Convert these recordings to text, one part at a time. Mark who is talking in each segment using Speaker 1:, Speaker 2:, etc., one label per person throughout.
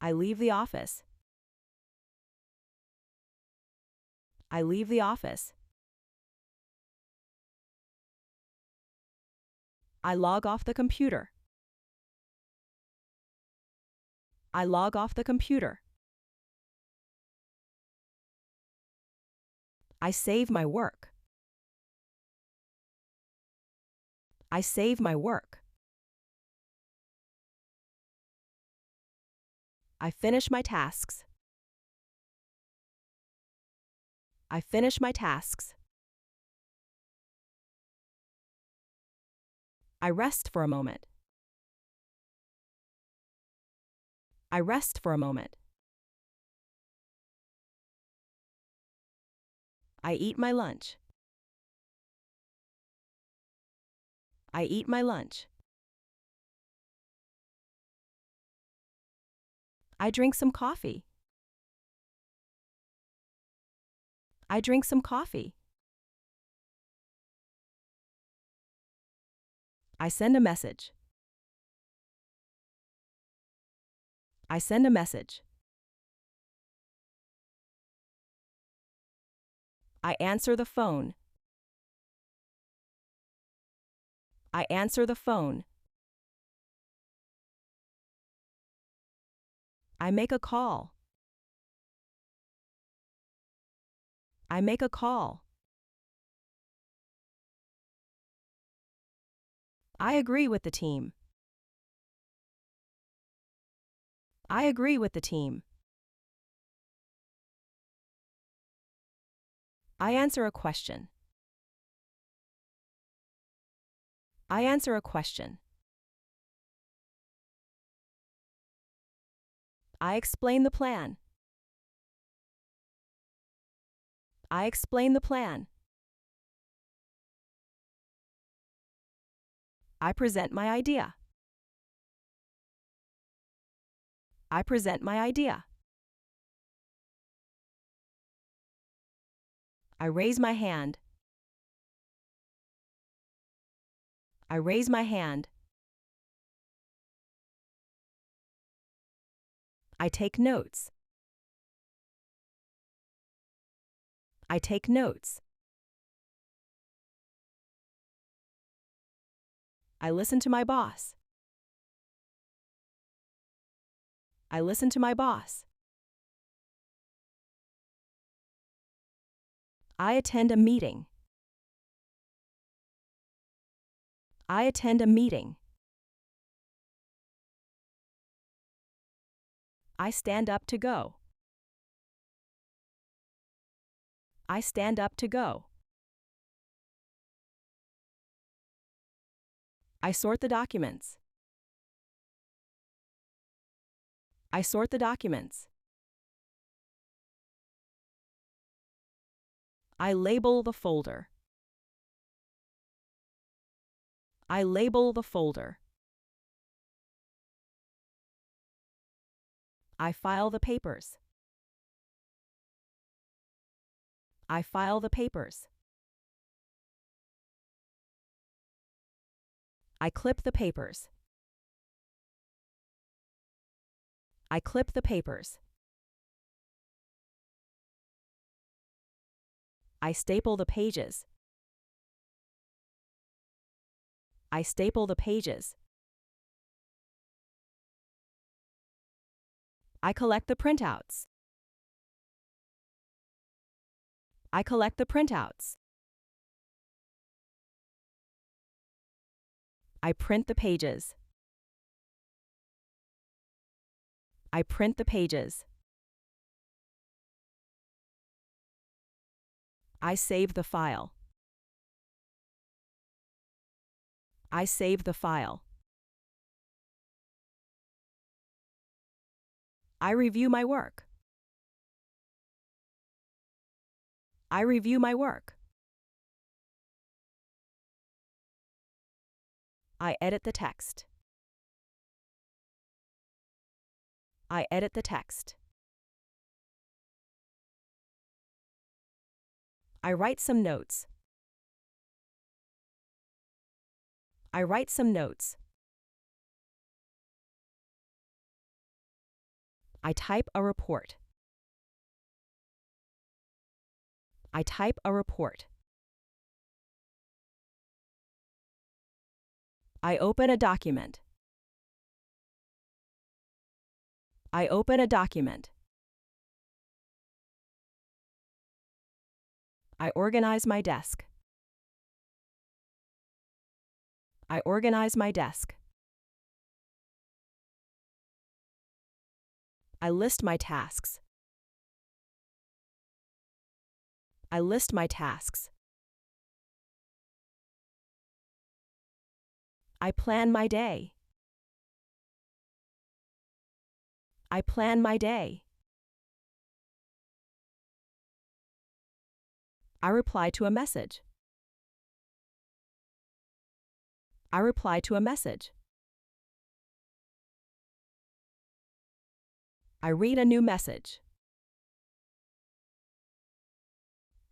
Speaker 1: I leave the office. I leave the office. I log off the computer. I log off the computer. I save my work. I save my work. I finish my tasks. I finish my tasks. I rest for a moment. I rest for a moment. I eat my lunch. I eat my lunch. I drink some coffee. I drink some coffee. I send a message. I send a message. I answer the phone. I answer the phone. I make a call. I make a call. I agree with the team. I agree with the team. I answer a question. I answer a question. I explain the plan. I explain the plan. I present my idea. I present my idea. I raise my hand. I raise my hand. I take notes. I take notes. I listen to my boss. I listen to my boss. I attend a meeting. I attend a meeting. I stand up to go. I stand up to go. I sort the documents. I sort the documents. I label the folder. I label the folder. I file the papers. I file the papers. I clip the papers. I clip the papers. I staple the pages. I staple the pages. I collect the printouts. I collect the printouts. I print the pages. I print the pages. I save the file. I save the file. I review my work. I review my work. I edit the text. I edit the text. I write some notes. I write some notes. I type a report. I type a report. I open a document. I open a document. I organize my desk. I organize my desk. I list my tasks. I list my tasks. I plan my day. I plan my day. I reply to a message. I reply to a message. I read a new message.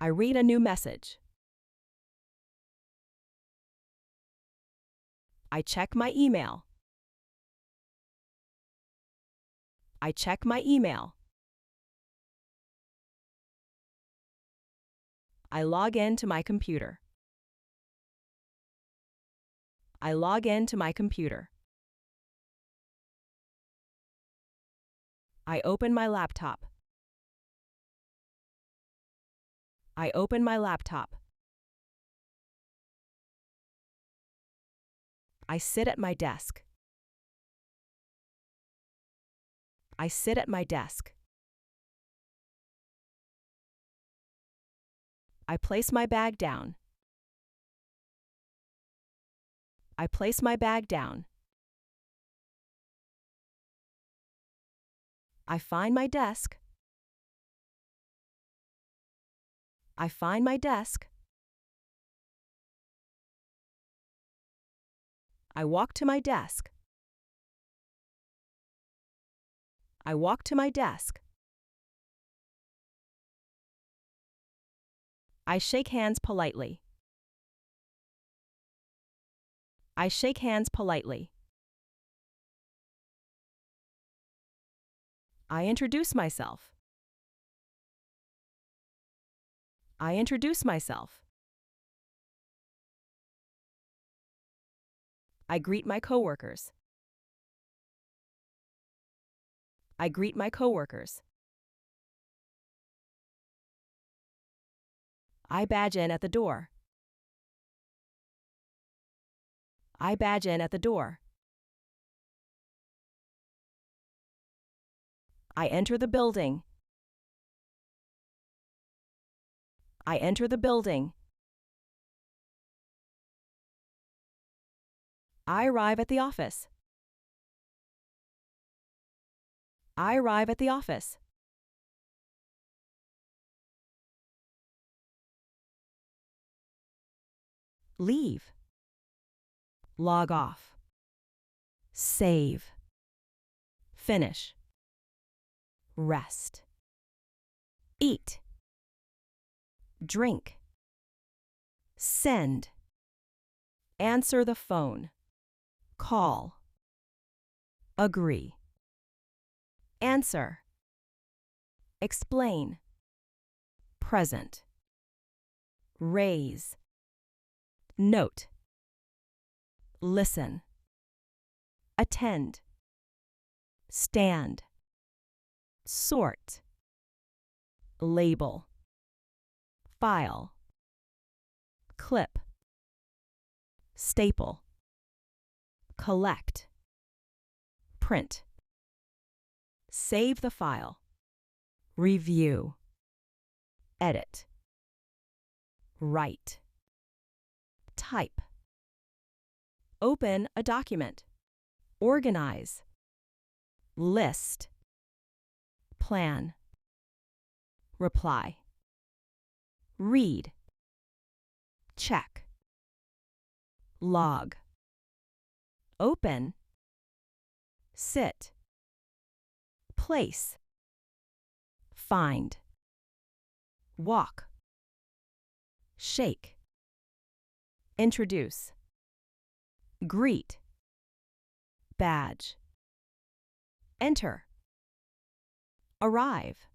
Speaker 1: I read a new message. I check my email. I check my email. I log in to my computer. I log in to my computer. I open my laptop. I open my laptop. I sit at my desk. I sit at my desk. I place my bag down. I place my bag down. I find my desk. I find my desk. I walk to my desk. I walk to my desk. I shake hands politely. I shake hands politely. I introduce myself. I introduce myself. I greet my coworkers. I greet my coworkers. I badge in at the door. I badge in at the door. I enter the building. I enter the building. I arrive at the office. I arrive at the office. Leave. Log off. Save. Finish. Rest. Eat. Drink. Send. Answer the phone. Call. Agree. Answer. Explain. Present. Raise. Note. Listen. Attend. Stand. Sort. Label. File. Clip. Staple. Collect. Print. Save the file. Review. Edit. Write. Type. Open a document. Organize. List. Plan. Reply. Read. Check. Log. Open. Sit. Place. Find. Walk. Shake. Introduce. Greet. Badge. Enter. arrive.